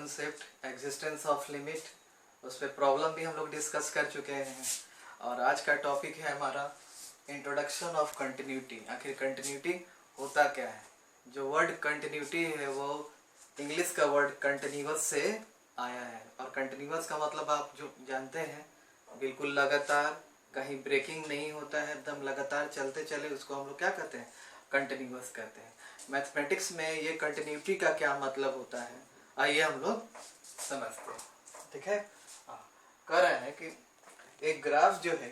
Concept existence of limit, उस पर problem भी हम लोग डिस्कस कर चुके हैं। और आज का टॉपिक है हमारा इंट्रोडक्शन ऑफ कंटिन्यूटी। आखिर कंटिन्यूटी होता क्या है। जो वर्ड कंटिन्यूटी है वो इंग्लिश का वर्ड कंटिन्यूअस से आया है, और कंटिन्यूअस का मतलब आप जो जानते हैं बिल्कुल लगातार, कहीं ब्रेकिंग नहीं होता है, एकदम लगातार चलते चले, उसको हम लोग क्या कहते हैं, कंटिन्यूअस कहते हैं। मैथमेटिक्स में ये कंटिन्यूटी का क्या मतलब होता है, आइए हम लोग समझते हैं। ठीक है, कह रहे हैं कि एक ग्राफ जो है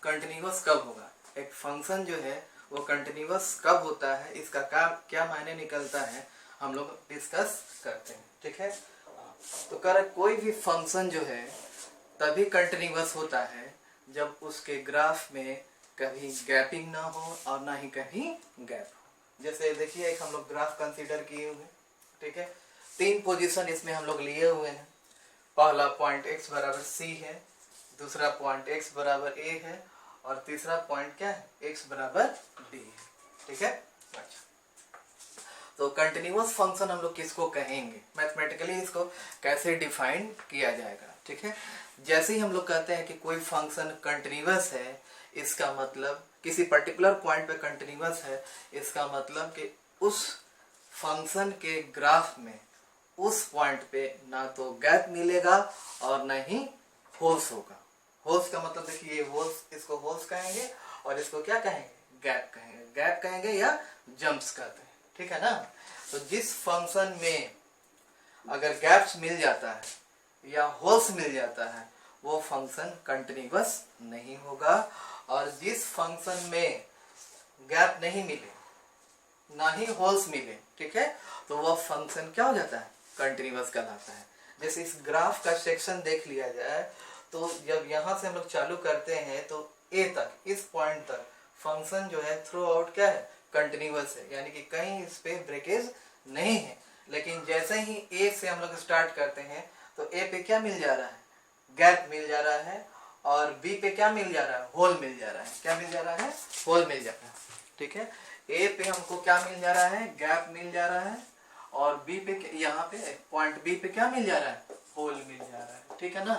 कंटिन्यूअस कब होगा, एक फंक्शन जो है वो कंटिन्यूअस कब होता है, इसका क्या मायने निकलता है, हम लोग डिस्कस करते हैं। ठीक है, तो कह रहे कोई भी फंक्शन जो है तभी कंटिन्यूअस होता है जब उसके ग्राफ में कभी गैपिंग ना हो और ना ही कहीं गैप हो। जैसे देखिए एक हम लोग ग्राफ कंसीडर किए हुए, ठीक है, 3 पोजीशन इसमें हम लोग लिए हुए हैं। पहला पॉइंट x बराबर c है, दूसरा पॉइंट x बराबर a है, और तीसरा पॉइंट क्या है, x बराबर b है। ठीक है, अच्छा, तो कंटिन्यूअस फंक्शन हम लोग किसको कहेंगे, मैथमेटिकली इसको कैसे डिफाइन किया जाएगा। ठीक है, जैसे ही हम लोग कहते हैं कि कोई फंक्शन कंटिन्यूअस है, इसका मतलब किसी पर्टिकुलर पॉइंट पे कंटिन्यूअस है, इसका मतलब कि उस फंक्शन के ग्राफ में उस पॉइंट पे ना तो गैप मिलेगा और ना ही होल्स होगा। होल्स का मतलब देखिए ये होल्स, इसको होल्स कहेंगे और इसको क्या कहेंगे, गैप कहेंगे। गैप कहेंगे या जंप्स कहते हैं। ठीक है ना, तो जिस फंक्शन में अगर गैप्स मिल जाता है या होल्स मिल जाता है वो फंक्शन कंटिन्यूअस नहीं होगा, और जिस फंक्शन में गैप नहीं मिले ना ही होल्स मिले, ठीक है, तो वह फंक्शन क्या हो जाता है, कंटिन्यूअस कहलाता है। जैसे इस ग्राफ का सेक्शन देख लिया जाए तो जब यहाँ से हम लोग चालू करते हैं तो ए तक, इस पॉइंट तक फंक्शन जो है थ्रू आउट क्या है, कंटिन्यूअस है, यानी कि कहीं इस पे ब्रेकेज नहीं है। लेकिन जैसे ही ए से हम लोग स्टार्ट करते हैं तो ए पे क्या मिल जा रहा है, गैप मिल जा रहा है, और बी पे क्या मिल जा रहा है, होल मिल जा रहा है। क्या मिल जा रहा है, होल मिल जा रहा है। ठीक है, ए पे हमको क्या मिल जा रहा है, गैप मिल जा रहा है, और बी पे यहाँ पे पॉइंट बी पे क्या मिल जा रहा है, होल मिल जा रहा है। ठीक है ना,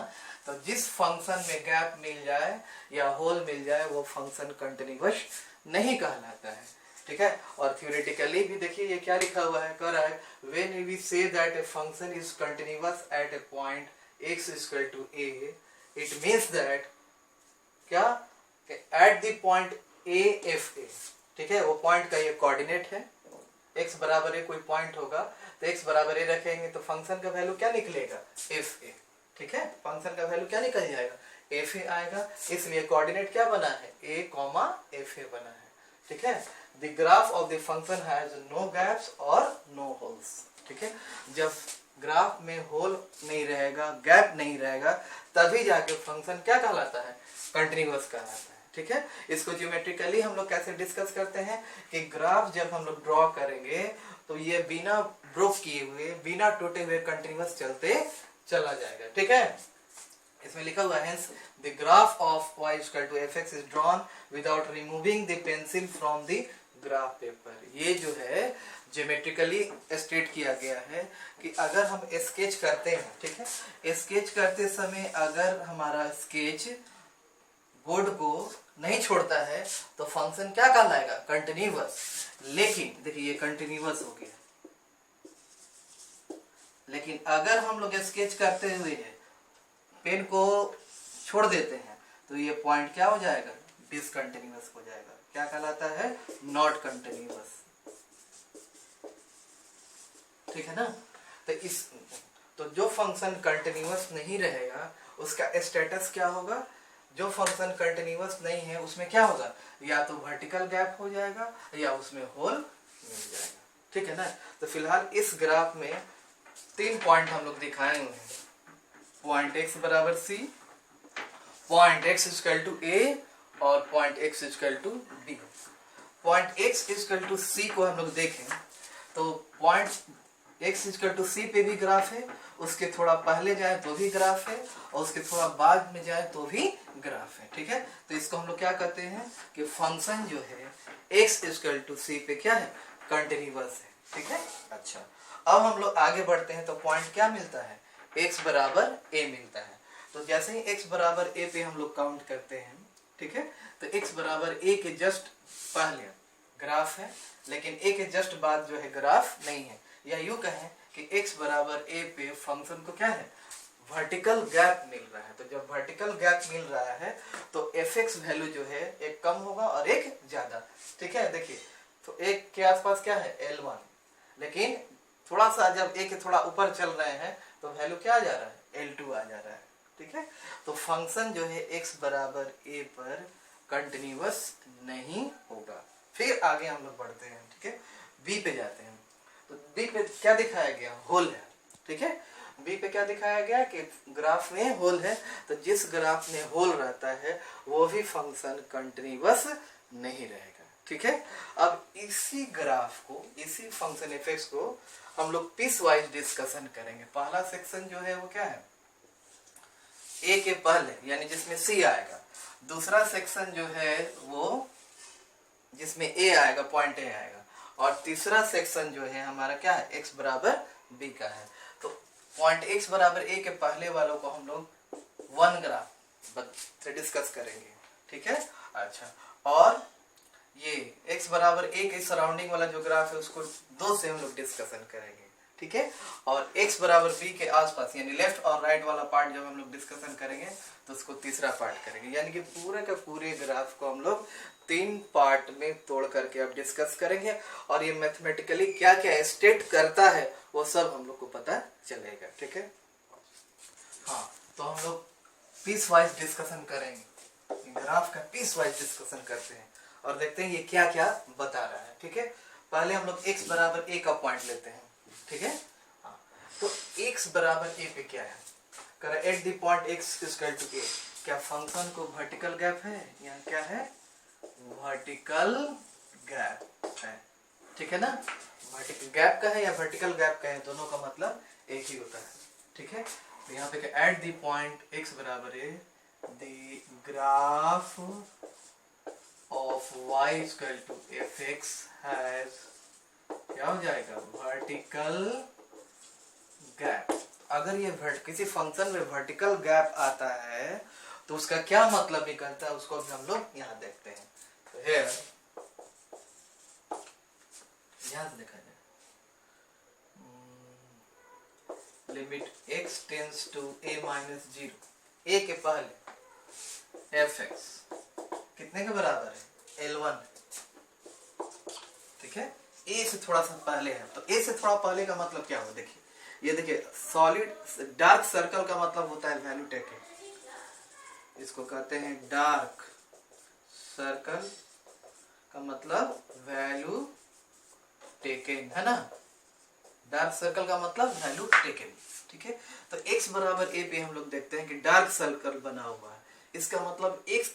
तो जिस फंक्शन में गैप मिल जाए या होल मिल जाए वो फंक्शन कंटिन्यूअस नहीं कहलाता है। ठीक है, और थ्योरेटिकली भी देखिए ये क्या लिखा हुआ है, कह रहा है when we say that a function is continuous at a point x equal to a, it means that क्या, at the point a f a। ठीक है, वो पॉइंट का ये कोऑर्डिनेट है, x बराबर a कोई पॉइंट होगा तो x बराबर a रखेंगे तो फंक्शन का वैल्यू क्या निकलेगा, f a। ठीक है, फंक्शन का वैल्यू क्या निकल जाएगा, f a आएगा, इसलिए कोऑर्डिनेट क्या बना है, a, f a बना है। ठीक है, the graph of the function has no gaps और नो होल्स। ठीक है, जब ग्राफ में होल नहीं रहेगा, गैप नहीं रहेगा, तभी जाके फंक्शन क्या कहलाता है, कंटिन्यूअस कहलाता है। ठीक है, इसको ज्योमेट्रिकली हम लोग कैसे डिस्कस करते हैं कि ग्राफ जब हम लोग ड्रॉ करेंगे तो ये बिना ब्रोक किए हुए, बिना टूटे हुए कंटिन्यूअस चलते चला जाएगा। ठीक है, इसमें लिखा हुआ है the graph of y equal to fx is drawn without removing the pencil from the graph paper. ये जो है ज्योमेट्रिकली स्टेट किया गया है कि अगर हम स्केच करते हैं, ठीक है, स्केच करते समय अगर हमारा स्केच बोर्ड को नहीं छोड़ता है तो फंक्शन क्या कहलाएगा, कंटिन्यूअस। लेकिन देखिए ये कंटिन्यूअस हो गया, लेकिन अगर हम लोग स्केच करते हुए पेन को छोड़ देते हैं तो ये पॉइंट क्या हो जाएगा, डिसकंटिन्यूअस हो जाएगा। क्या कहलाता है, नॉट कंटिन्यूअस। ठीक है ना, तो जो फंक्शन कंटिन्यूअस नहीं रहेगा उसका स्टेटस क्या होगा, जो फंक्शन कंटिन्यूअस नहीं है उसमें क्या होगा, या तो वर्टिकल गैप हो जाएगा या उसमें होल मिल जाएगा। ठीक है ना, तो फिलहाल इस ग्राफ में 3 पॉइंट हम लोग दिखाए हुए हैं, पॉइंट x बराबर c, point x equal to a, और point x equal to b। Point x equal to c को हम लोग देखें तो point x equal to c पे भी ग्राफ है, उसके थोड़ा पहले जाए तो भी ग्राफ है, और उसके थोड़ा बाद में जाए तो भी ग्राफ है। ठीक है, तो इसको हम लोग क्या कहते हैं कि फंक्शन जो है x इक्वल टू c पे क्या है, कंटिन्यूअस है। ठीक है, अच्छा, अब हम लोग आगे बढ़ते हैं तो पॉइंट क्या मिलता है, x बराबर a मिलता है। तो जैसे ही x बराबर a पे हम लोग काउंट करते हैं, ठीक है, तो x बराबर a के जस्ट पहले ग्राफ है, लेकिन a के जस्ट बाद जो है ग्राफ नहीं है। या यूं कहें कि x बराबर a पे फंक्शन को क्या है, वर्टिकल गैप मिल रहा है। तो जब वर्टिकल गैप मिल रहा है तो fx वैल्यू जो है एक कम होगा और एक ज्यादा, ठीक है। देखिए तो एक के आसपास क्या है L1, लेकिन थोड़ा सा जब a के थोड़ा ऊपर चल रहे हैं तो वैल्यू क्या आ जा रहा है, L2 आ जा रहा है, ठीक है। तो फंक्शन जो है x बराबर a पर कंटिन्यूअस नहीं होगा। फिर आगे हम लोग बढ़ते हैं, ठीक है, b पे जाते हैं। तो b पे क्या दिखाया गया, होल है, ठीक है। बी पे क्या दिखाया गया कि ग्राफ में होल है, तो जिस ग्राफ में होल रहता है वो भी फंक्शन कंटिन्यूअस नहीं रहेगा, ठीक है। अब इसी ग्राफ को, इसी फंक्शन एफ को हम लोग पीस वाइज डिस्कशन करेंगे। पहला सेक्शन जो है वो क्या है, ए के पहले यानी जिसमें सी आएगा। दूसरा सेक्शन जो है वो जिसमें ए आएगा, पॉइंट ए आएगा। और तीसरा सेक्शन जो है हमारा क्या है, एक्स बराबर बी का है। तो पॉइंट एक्स बराबर ए के पहले वालों को हम लोग वन ग्राफ से डिस्कस करेंगे, ठीक है। अच्छा, और ये x बराबर a के सराउंडिंग वाला जो ग्राफ है उसको दो से हम लोग डिस्कशन करेंगे, ठीक है। और x बराबर b के आसपास यानी लेफ्ट और राइट वाला पार्ट जब हम लोग डिस्कशन करेंगे तो उसको तीसरा पार्ट करेंगे। यानी कि पूरे का पूरे ग्राफ को हम लोग तीन पार्ट में तोड़ करके अब डिस्कस करेंगे। और ये मैथमेटिकली क्या क्या स्टेट करता है वो सब हम लोग को पता चलेगा, ठीक है। हाँ, तो हम लोग पीस वाइज डिस्कशन करेंगे, ग्राफ का पीस वाइज डिस्कशन करते हैं और देखते हैं ये क्या क्या बता रहा है, ठीक है। पहले हम लोग x बराबर a का पॉइंट लेते हैं, ठीक है। हाँ, तो x बराबर a पे क्या है, कर at the point x equal to a, क्या फंक्शन को वर्टिकल गैप है, यहाँ क्या है, वर्टिकल गैप है, ठीक है ना। वर्टिकल गैप का है या वर्टिकल गैप का है, दोनों का मतलब एक ही होता है, ठीक है। तो यहाँ पे एट द पॉइंट x बराबर a the graph of y equal to fx has क्या हो जाएगा, वर्टिकल गैप। अगर ये किसी फंक्शन में वर्टिकल गैप आता है तो उसका क्या मतलब निकलता है, उसको भी हम लोग यहाँ देखते हैं। तो here ध्यान से देखा जाए, limit x tends to a minus 0, a के पहले fx कितने के बराबर है, L1, ठीक है। a से थोड़ा सा पहले है, तो a से थोड़ा पहले का मतलब क्या हो, देखिए ये देखिए सॉलिड डार्क सर्कल का मतलब होता है वैल्यू टेकन, इसको कहते हैं डार्क सर्कल का मतलब वैल्यू टेकन, है ना। डार्क सर्कल का मतलब वैल्यू टेकन, ठीक है। तो x बराबर a पे हम लोग देखते हैं कि डार्क सर्कल बना हुआ है, इसका मतलब x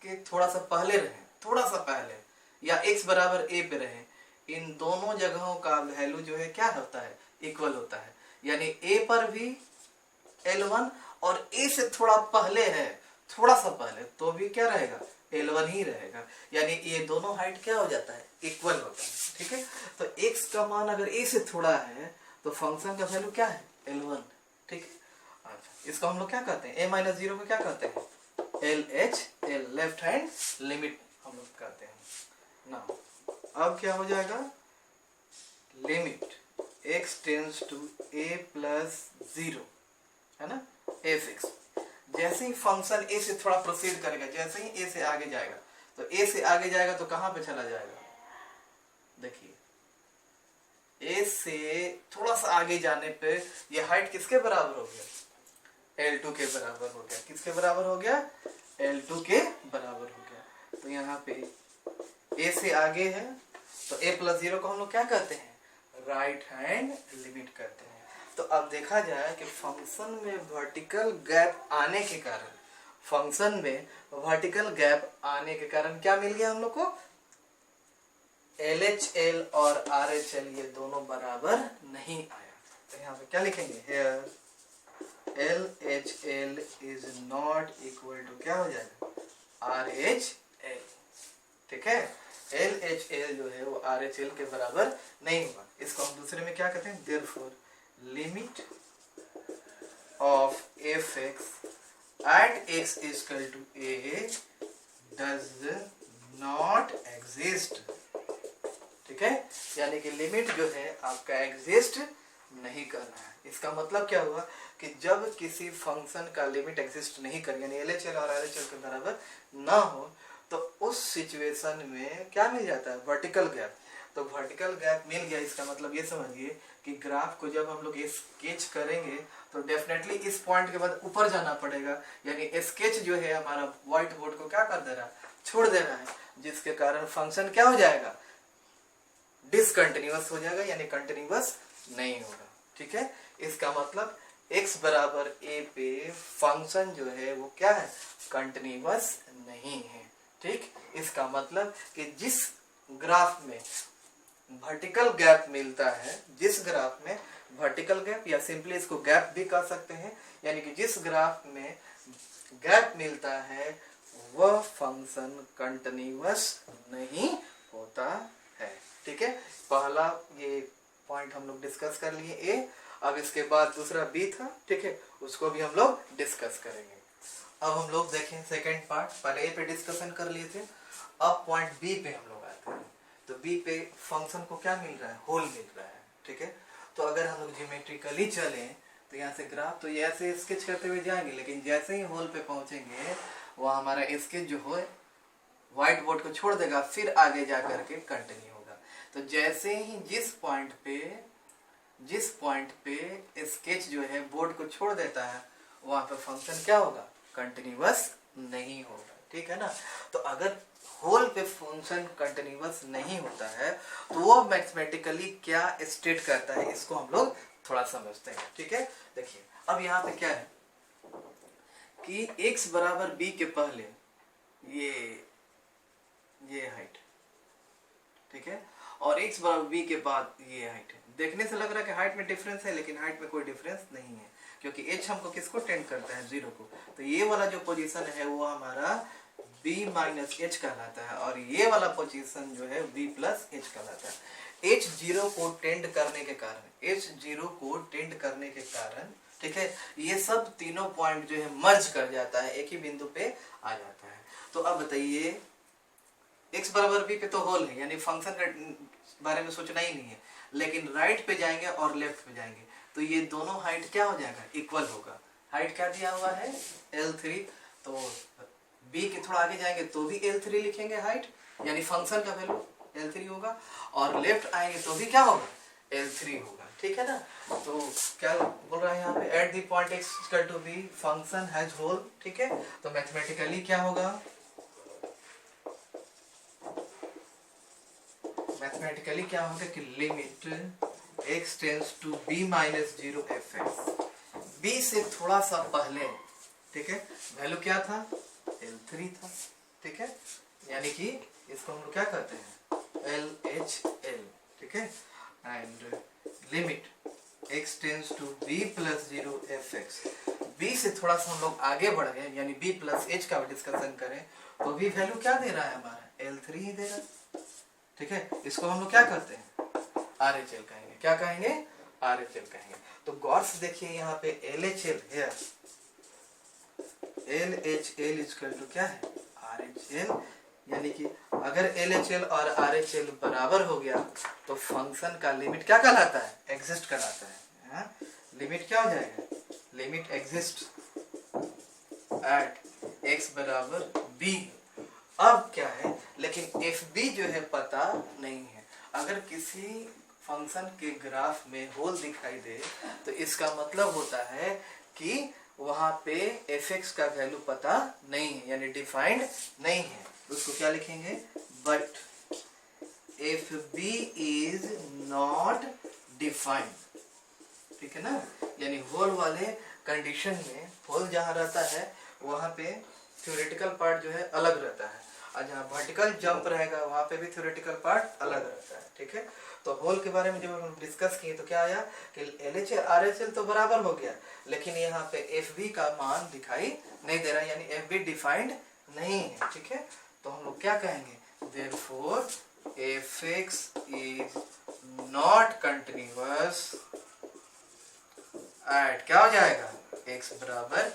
के थोड़ा सा पहले रहे, थोड़ा सा पहले, या x बराबर a पे रहे, इन दोनों जगहों का वैल्यू जो है क्या होता है, इक्वल होता है। यानी a पर भी L1 और a से थोड़ा पहले है, थोड़ा सा पहले, तो भी क्या रहेगा, L1 ही रहेगा। यानी ये दोनों हाइट क्या हो जाता है, इक्वल होता है, ठीक है। तो x का मान अगर a से थोड़ा है तो फंक्शन का वैल्यू क्या है, L1, ठीक है। अच्छा, इसको हम लोग क्या कहते हैं, a माइनस 0 को क्या कहते हैं, LHL, लेफ्ट हैंड लिमिट हम लोग कहते हैं ना। अब क्या हो जाएगा, limit x tends to a plus 0, है ना, fx। जैसे ही फंक्शन a से थोड़ा प्रोसीड करेगा, जैसे ही a से आगे जाएगा, तो a से आगे जाएगा तो कहां पे चला जाएगा, देखिए a से थोड़ा सा आगे जाने पे ये हाइट किसके बराबर हो गया, L2 के बराबर हो गया। किसके बराबर हो गया, L2 के बराबर हो गया। तो यहाँ पे a से आगे है तो a प्लस 0 को हम लोग क्या कहते हैं, राइट हैंड लिमिट कहते हैं। तो अब देखा जाए कि फंक्शन में वर्टिकल गैप आने के कारण, फंक्शन में वर्टिकल गैप आने के कारण क्या मिल गया हम लोग को, LHL और RHL ये दोनों बराबर नहीं आया। तो यहाँ पे क्या लिखेंगे, here LHL is not equal to क्या हो जाएगा, RHL, ठीक है। LHL जो है वो RHL के बराबर नहीं होगा। इसको हम दूसरे में क्या कहते हैं, therefore limit of fx at x is equal to a does not exist। ठीक है, यानी कि लिमिट जो है आपका एग्जिस्ट नहीं कर रहा है। इसका मतलब क्या हुआ कि जब किसी फंक्शन का लिमिट एग्जिस्ट नहीं कर, यानी LHL और RHL के बराबर ना हो, तो उस सिचुएशन में क्या मिल जाता है, वर्टिकल गैप। तो वर्टिकल गैप मिल गया, इसका मतलब ये समझिए कि ग्राफ को जब हम लोग स्केच करेंगे तो डेफिनेटली इस पॉइंट के बाद ऊपर जाना पड़ेगा, यानी स्केच जो है हमारा व्हाइट बोर्ड को क्या कर दे रहा है, छोड़ दे रहा है, जिसके कारण फंक्शन क्या हो जाएगा, डिसकंटिन्यूअस हो जाएगा, यानी कंटिन्यूअस नहीं होगा। ठीक है, इसका मतलब x बराबर a पे फंक्शन जो है वो क्या है, कंटिन्यूअस नहीं है। ठीक, इसका मतलब कि जिस ग्राफ में वर्टिकल गैप मिलता है, जिस ग्राफ में वर्टिकल गैप या सिंपली इसको गैप भी कह सकते हैं, यानी कि जिस ग्राफ में गैप मिलता है वह फंक्शन कंटिन्यूअस नहीं होता है। ठीक है, पहला ये पॉइंट हम लोग डिस्कस कर लिए ए। अब इसके बाद दूसरा बी था, ठीक है, उसको भी हम लोग डिस्कस करेंगे। अब हम लोग देखें सेकंड पार्ट, पहले ए पे डिस्कशन कर लिए थे, अब पॉइंट बी पे हम लोग आते हैं। तो बी पे फंक्शन को क्या मिल रहा है, होल मिल रहा है। ठीक है, तो अगर हम लोग ज्योमेट्रिकली चले तो यहाँ से ग्राफ तो ऐसे स्केच करते हुए जाएंगे, लेकिन जैसे ही होल पे पहुंचेंगे वह हमारा स्केच जो हो व्हाइट बोर्ड को छोड़ देगा, फिर आगे जा करके कंटिन्यू होगा। तो जैसे ही जिस पॉइंट पे स्केच जो है बोर्ड को छोड़ देता है वहां पे फंक्शन क्या होगा, कंटिन्यूअस नहीं होगा। ठीक है ना, तो अगर होल पे फंक्शन कंटिन्यूअस नहीं होता है तो वो मैथमेटिकली क्या स्टेट करता है, इसको हम लोग थोड़ा समझते हैं। ठीक है, देखिए अब यहाँ पे क्या है कि x बराबर b के पहले ये हाइट, ठीक है, और x बराबर b के बाद ये हाइट है। देखने से लग रहा है कि हाइट में डिफरेंस है, लेकिन हाइट में कोई डिफरेंस नहीं है, क्योंकि h हमको किसको टेंड करता है, 0 को। तो ये वाला जो पोजीशन है वो हमारा b माइनस h कहलाता है, और ये वाला पोजीशन जो है b प्लस h कहलाता है। h 0 को टेंड करने के कारण ठीक है, ये सब तीनों पॉइंट जो है मर्ज कर जाता है, एक ही बिंदु पे आ जाता है। तो अब बताइए x बराबर b पे तो होल है, यानी फंक्शन के बारे में सोचना ही नहीं है, लेकिन राइट पे जाएंगे और लेफ्ट पे जाएंगे तो ये दोनों हाइट क्या हो जाएगा, इक्वल होगा। हाइट क्या दिया हुआ है, L3, तो b के थोड़ा आगे जाएंगे तो भी L3 लिखेंगे हाइट, यानी फंक्शन का वैल्यू L3 होगा, और लेफ्ट आएंगे तो भी क्या होगा, L3 होगा। ठीक है ना, तो क्या बोल रहा है यहाँ पे, at the point x equal to b function has hole. ठीक है, तो मैथमेटिकली क्या होगा, मैथमेटिकली क्या होगा कि limit x tends to b minus 0 fx, b से थोड़ा सा पहले, ठीक है, वैल्यू क्या था, L3 था। ठीक है, यानी कि इसको हम लोग क्या कहते हैं, LHL। ठीक है, and limit x tends to b plus 0 fx, b से थोड़ा सा हम लोग आगे बढ़ गए, यानी b प्लस h का डिस्कशन करें तो भी वैल्यू क्या दे रहा है, हमारा L3 ही दे रहा है। ठीक है, इसको हम लोग क्या करते हैं, RHL कहेंगे। क्या कहेंगे, RHL कहेंगे। तो गौर से देखिए यहाँ पे LHL है, LHL इक्वल टू क्या है, RHL, यानी कि अगर LHL और RHL बराबर हो गया तो फंक्शन का लिमिट क्या कहलाता है, एग्जिस्ट कहलाता है। लिमिट क्या हो जाएगा, लिमिट एग्जिस्ट एट x बराबर b। अब क्या है, लेकिन fb जो है पता नहीं है। अगर किसी फंक्शन के ग्राफ में होल दिखाई दे तो इसका मतलब होता है कि वहां पे fx का वैल्यू पता नहीं है, यानी डिफाइंड नहीं है। उसको क्या लिखेंगे, but fb is not defined. ठीक है ना, यानी होल वाले कंडीशन में, होल जहां रहता है वहां पे थ्योरेटिकल पार्ट जो है अलग रहता है, और जहाँ वर्टिकल जंप रहेगा वहां पे भी थ्योरेटिकल पार्ट अलग रहता है। ठीक है, तो होल के बारे में जब हम डिस्कस किए तो क्या आया कि LHL RHL तो बराबर हो गया, लेकिन यहाँ पे FB का मान दिखाई नहीं दे रहा, यानी FB डिफाइंड नहीं है। ठीक है, तो हम लोग क्या कहेंगे, therefore fx is not continuous at क्या हो जाएगा x बराबर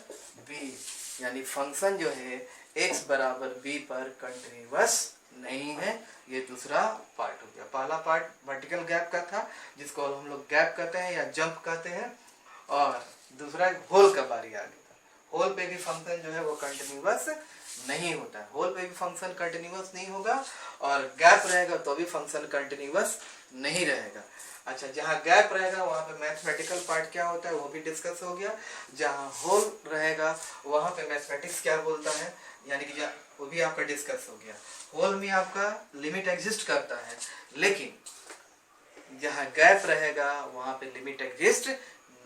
b, यानी फंक्शन जो है x बराबर b पर कंटिन्यूअस नहीं है। ये दूसरा पार्ट हो गया। पहला पार्ट वर्टिकल गैप का था जिसको हम लोग गैप कहते हैं या जंप कहते हैं, और दूसरा होल का बारी आ गया। होल पे भी फंक्शन जो है वो कंटिन्यूअस नहीं होता है। होल पे भी फंक्शन कंटिन्यूअस नहीं होगा और गैप रहेगा तो भी फंक्शन कंटिन्यूअस नहीं रहेगा। अच्छा, जहाँ गैप रहेगा वहाँ पे मैथमेटिकल पार्ट क्या होता है वो भी डिस्कस हो गया। जहाँ होल रहेगा वहाँ पे मैथमेटिक्स क्या बोलता है, यानी कि वो भी आपका डिस्कस हो गया। होल में आपका लिमिट एग्जिस्ट करता है, लेकिन जहाँ गैप रहेगा वहाँ पे लिमिट एग्जिस्ट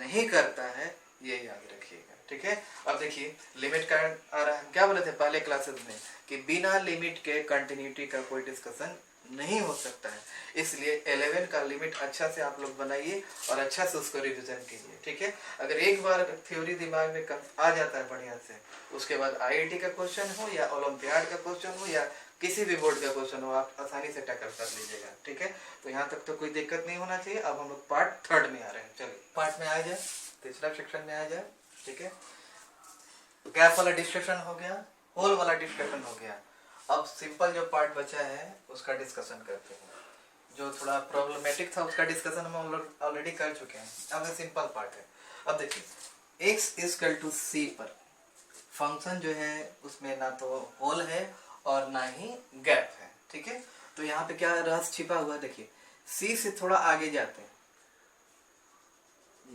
नहीं करता है, ये याद रखिएगा। ठीक है, अब देखिए लिमिट का आ रहा है। क्या बोले थे पहले क्लासेस में कि बिना लिमिट के कंटिन्यूटी का कोई डिस्कशन नहीं हो सकता है। इसलिए 11 का लिमिट अच्छा से आप लोग बनाइए और अच्छा से उसको रिवीजन कीजिए। ठीक है, अगर एक बार थ्योरी दिमाग में आ जाता है बढ़िया से, उसके बाद आईआईटी का क्वेश्चन हो या ओलंपियाड का क्वेश्चन हो या किसी भी बोर्ड का क्वेश्चन हो, आप आसानी से टैकल कर लीजिएगा। ठीक है, तो यहाँ तक तो कोई दिक्कत नहीं होना चाहिए। अब हम लोग पार्ट 3 में आ रहे हैं। चलिए पार्ट में आ जाए, तीसरा सेक्शन में आ जाए। ठीक है, गैप वाला डिस्कशन हो गया, होल वाला डिस्कशन हो गया। अब सिंपल जो पार्ट बचा है उसका डिस्कशन करते हैं। जो थोड़ा प्रॉब्लमेटिक था उसका डिस्कशन हम लोग ऑलरेडी कर चुके हैं। अब सिंपल पार्ट है। अब देखिए x इक्वल टू c पर फंक्शन जो है उसमें ना तो होल है और ना ही गैप है। ठीक है, तो यहाँ पे क्या रहस्य छिपा हुआ है, देखिए c से थोड़ा आगे जाते हैं,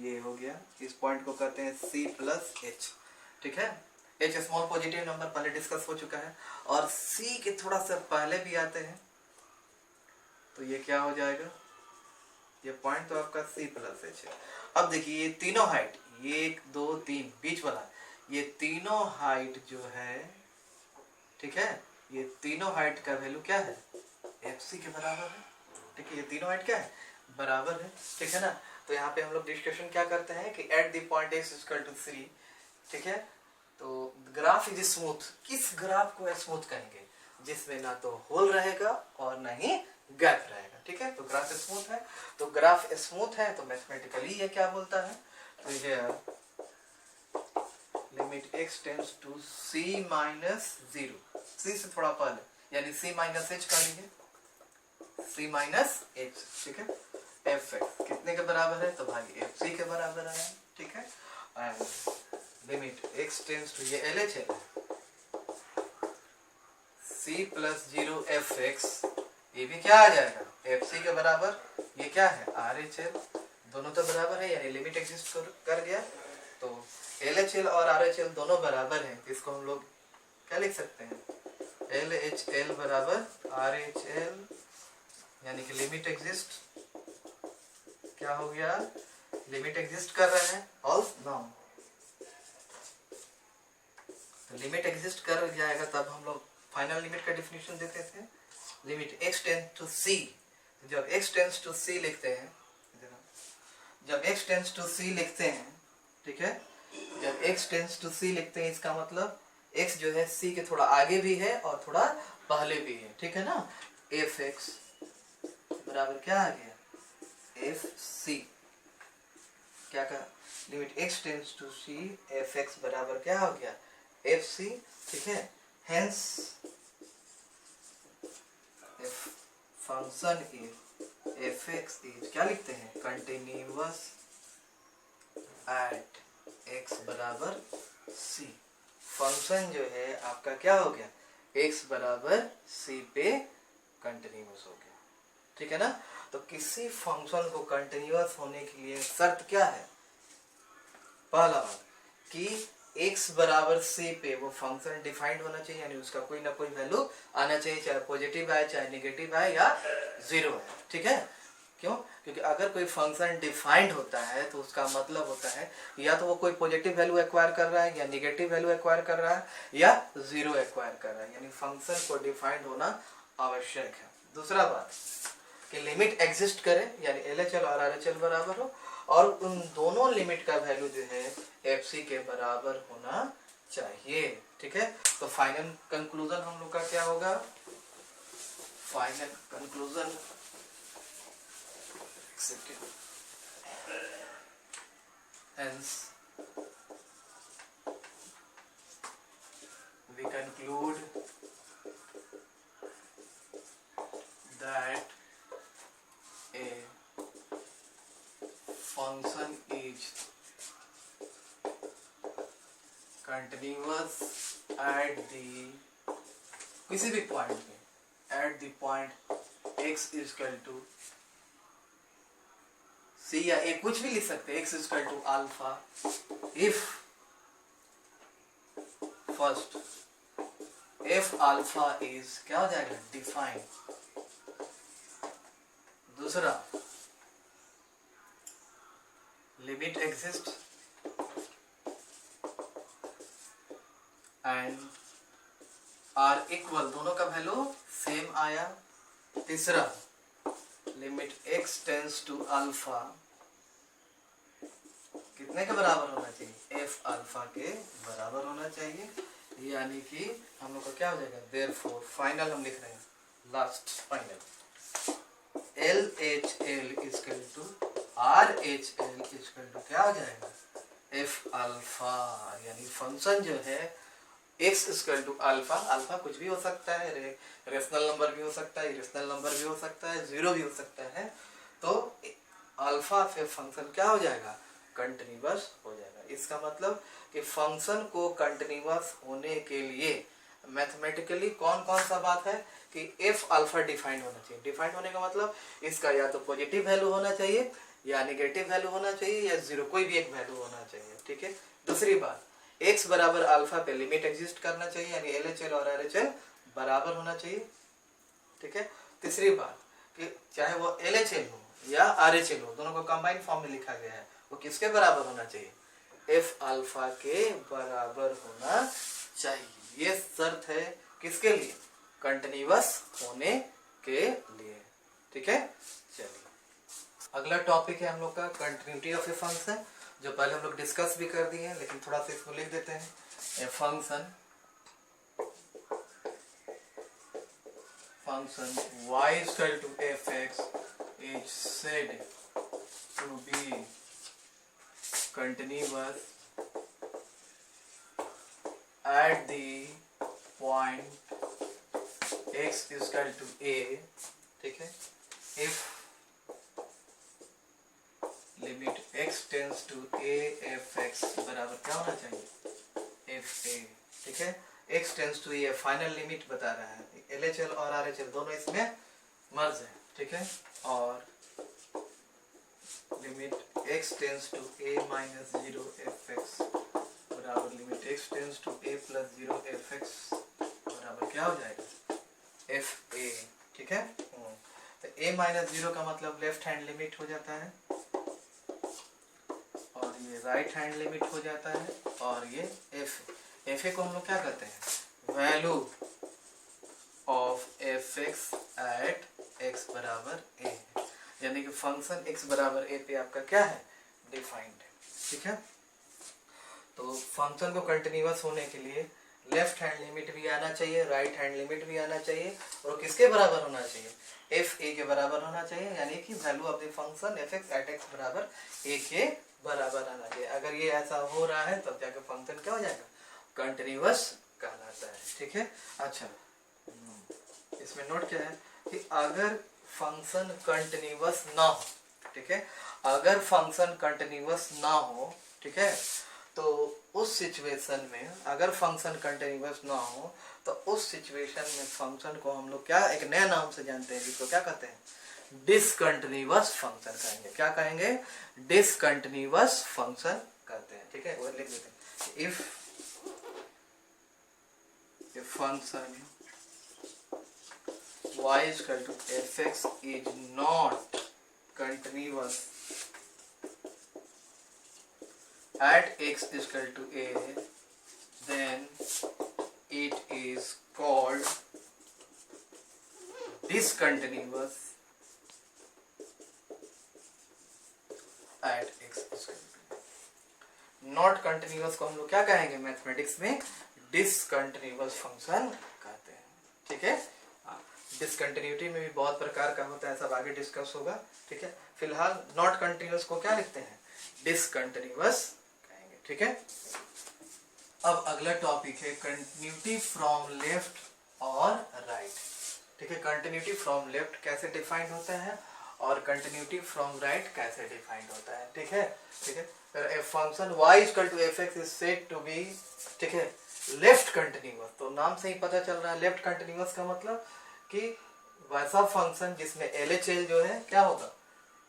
ये हो गया, इस पॉइंट को कहते हैं c प्लस h। ठीक है, h स्मॉल पॉजिटिव नंबर पहले डिस्कस हो चुका है, और c के थोड़ा सा पहले भी आते हैं तो ये क्या हो जाएगा, ये पॉइंट तो आपका c प्लस h है। अब देखिए ये तीनों हाइट, ये 1 2 3 बीच वाला, ये तीनों हाइट जो है, ठीक है, ये तीनों हाइट का वैल्यू क्या है, fc के बराबर है। ठीक है, ये तीनों हाइट क्या है, बराबर है। ठीक है ना, तो यहाँ पे हम लोग डिस्कशन क्या करते हैं कि at the point x equal to 3, ठीक है, तो ग्राफ इज स्मूथ। किस ग्राफ को स्मूथ कहेंगे, जिसमें ना तो होल रहेगा और ना ही गैप रहेगा। ठीक है, तो ग्राफ स्मूथ है, तो ग्राफ स्मूथ है तो मैथमेटिकली ये क्या बोलता है, तो ये limit x tends to c minus 0, c से थोड़ा पहले यानी c माइनस h कर लीजिए, c माइनस h। ठीक है, fx कितने के बराबर है, तो भाई fc के बराबर है। ठीक है, and limit x tends to, ये LH है, c प्लस 0 fx, ये भी क्या आ जाएगा fc के बराबर, ये क्या है RHL, दोनों तो बराबर है यानी लिमिट एग्जिस्ट कर गया। तो LHL और RHL दोनों बराबर हैं, इसको हम लोग क्या लिख सकते हैं, LHL बराबर RHL, यानी कि लिमिट एग्जिस्ट क्या हो गया, लिमिट एग्जिस्ट कर रहे हैं और नो, तो लिमिट एग्जिस्ट कर जाएगा तब हम लोग फाइनल लिमिट का डिफिनेशन देते थे, limit x tends to c। जब x टेंड्स टू c लिखते हैं, जब x टेंड्स टू c लिखते हैं, ठीक है, जब x टेंड्स टू c लिखते हैं इसका मतलब x जो है c के थोड़ा आगे भी है और थोड़ा पहले भी है। ठीक है ना, fx बराबर क्या आ गया, fc, क्या का limit x tends to c, fx बराबर क्या हो गया, fc। ठीक है, hence function is fx is क्या लिखते हैं, कंटिन्यूअस एट x बराबर c। फंक्शन जो है आपका क्या हो गया, x बराबर c पे कंटिन्यूअस हो गया। ठीक है ना, तो किसी फंक्शन को कंटिन्यूअस होने के लिए शर्त क्या है, पहला बात कि x बराबर c पे वो फंक्शन डिफाइंड होना चाहिए, यानी उसका कोई ना कोई वैल्यू आना चाहिए, चाहे पॉजिटिव है चाहे नेगेटिव है या 0 है। ठीक है, क्यों, क्योंकि अगर कोई फंक्शन डिफाइंड होता है तो उसका मतलब होता है या तो वो कोई पॉजिटिव वैल्यू एक्वायर कर रहा है या नेगेटिव वैल्यू एक्वायर कर रहा है या 0 एक्वायर कर रहा है, यानी फंक्शन को डिफाइंड होना आवश्यक है। दूसरा बात कि लिमिट एग्जिस्ट करे, यानी LHL और RHL बराबर हो, और उन दोनों लिमिट का वैल्यू जो है fc के बराबर होना चाहिए। ठीक है, तो फाइनल कंक्लूजन हम लोग का क्या होगा, final conclusion hence we conclude that a function is continuous at the किसी भी पॉइंट पे at the point x is equal to c या a कुछ भी लिख सकते हैं x is equal to alpha if first if alpha is क्या हो जाएगा डिफाइन दूसरा limit exist and are equal दोनों का वैल्यू सेम आया तीसरा limit x tends to alpha कितने के बराबर होना चाहिए f अल्फा के बराबर होना चाहिए यानी कि हम लोग का क्या हो जाएगा देयरफॉर फाइनल हम लिख रहे हैं last final LHL equal to RHL equal to क्या हो जाएगा f अल्फा यानी फंक्शन जो है x equal to alpha alpha कुछ भी हो सकता है रेशनल नंबर भी हो सकता है इरेशनल नंबर भी हो सकता है जीरो भी हो सकता है तो अल्फा से फंक्शन क्या हो जाएगा कंटिन्यूअस हो जाएगा इसका मतलब कि फंक्शन को कंटिन्यूअस होने के लिए मैथमेटिकली कौन कौन सा बात है कि f अल्फा डिफाइंड होना चाहिए डिफाइंड होने का मतलब इसका या तो पॉजिटिव वैल्यू होना चाहिए या नेगेटिव वैल्यू होना चाहिए या जीरो कोई भी एक वैल्यू होना चाहिए ठीक है दूसरी बात x बराबर अल्फा पे लिमिट एग्जिस्ट करना चाहिए यानी LHL और RHL बराबर होना चाहिए ठीक है तीसरी बात कि चाहे वो LHL हो या RHL हो दोनों को कंबाइंड फॉर्म में लिखा गया है वो किसके बराबर होना चाहिए f अल्फा के बराबर होना चाहिए ये शर्त है किसके लिए कंटिन्यूअस होने के लिए ठीक है चलिए अगला टॉपिक है हम लोग का कंटिन्यूटी ऑफ ए फंक्शन जो पहले हम लोग डिस्कस भी कर दिए हैं लेकिन थोड़ा सा इसको लिख देते हैं ए function y equal to fx is said to be continuous at the point x is equal to a ठीक है if limit x tends to a fx बराबर क्या होना चाहिए fa ठीक है x tends to a final limit बता रहा है LHL और RHL दोनों इसमें मर्ज है ठीक है और limit x tends to a minus 0 fx बराबर limit x tends to a plus 0 fx बराबर क्या हो जाएगा fa ठीक है तो a माइनस 0 का मतलब लेफ्ट हैंड लिमिट हो जाता है और ये राइट हैंड लिमिट हो जाता है और ये fa को हम लोग क्या कहते हैं value of fx at x बराबर a यानी कि फंक्शन x बराबर a पे आपका क्या है डिफाइंड है ठीक है तो फंक्शन को कंटिन्यूअस होने के लिए लेफ्ट हैंड लिमिट भी आना चाहिए राइट हैंड लिमिट भी आना चाहिए और किसके बराबर होना चाहिए fa के बराबर होना चाहिए यानी कि value of the function fx at x बराबर a के बराबर आना चाहिए अगर ये ऐसा हो रहा है तब जाके फंक्शन क्या हो जाएगा कंटिन्यूअस कहलाता है ठीक है अच्छा इसमें नोट क्या है कि अगर फंक्शन कंटिन्यूअस ना हो ठीक है अगर फंक्शन कंटिन्यूअस ना हो ठीक है तो उस सिचुएशन में अगर फंक्शन कंटिन्यूअस ना हो तो उस सिचुएशन में फंक्शन को हम लोग क्या एक नया नाम से जानते हैं जिसको क्या कहते हैं डिसकंटिन्यूअस फंक्शन कहेंगे क्या कहेंगे डिसकंटिन्यूअस फंक्शन कहते हैं ठीक है वो लिख देते हैं if A function y is equal to fx is not continuous at x is equal to a then it is called discontinuous at x is equal to not continuous को हम लोग क्या कहेंगे मैथमेटिक्स में डिसकंटिन्यूअस फंक्शन कहते हैं ठीक है डिसकंटिन्यूटी में भी बहुत प्रकार का होता है, सब आगे डिस्कस होगा, ठीक है। फिलहाल नॉट कंटिन्यूअस को क्या लिखते हैं, डिसकंटिन्यूअस कहेंगे, ठीक है। अब अगला टॉपिक है कंटिन्यूटी फ्रॉम लेफ्ट और राइट, ठीक है। कंटिन्यूटी फ्रॉम लेफ्ट कैसे डिफाइंड होता है और कंटिन्यूटी फ्रॉम राइट कैसे डिफाइंड होता है, ठीक है, ठीक है। A function y equal to F X is said to be, ठीक है, लेफ्ट कंटिन्यूअस, तो नाम से ही पता चल रहा है लेफ्ट कंटिन्यूअस का मतलब कि वैसा फंक्शन जिसमें LHL जो है क्या होगा,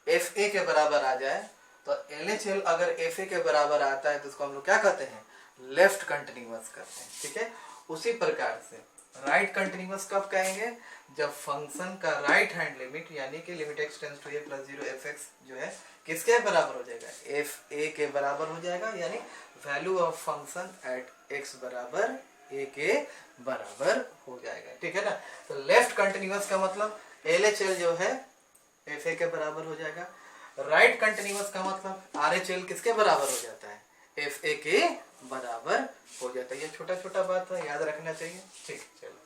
FA के बराबर आ जाए। तो LHL अगर FA के बराबर आता है तो उसको हम लोग क्या कहते हैं, लेफ्ट कंटिन्यूअस कहते हैं, ठीक है। उसी प्रकार से राइट कंटिन्यूअस कब कहेंगे, जब फंक्शन का राइट हैंड लिमिट यानी कि limit x tends to a plus 0 fx जो है किसके बराबर हो जाएगा, FA के बराबर हो जाएगा, यानी value of function at x बराबर a के बराबर हो जाएगा, ठीक है ना। तो लेफ्ट कंटिन्यूअस का मतलब LHL जो है FA के बराबर हो जाएगा। राइट कंटिन्यूअस का मतलब RHL किसके बराबर हो जाता है, FA के बराबर हो जाता है। ये छोटा छोटा बात है, याद रखना चाहिए, ठीक, चलो।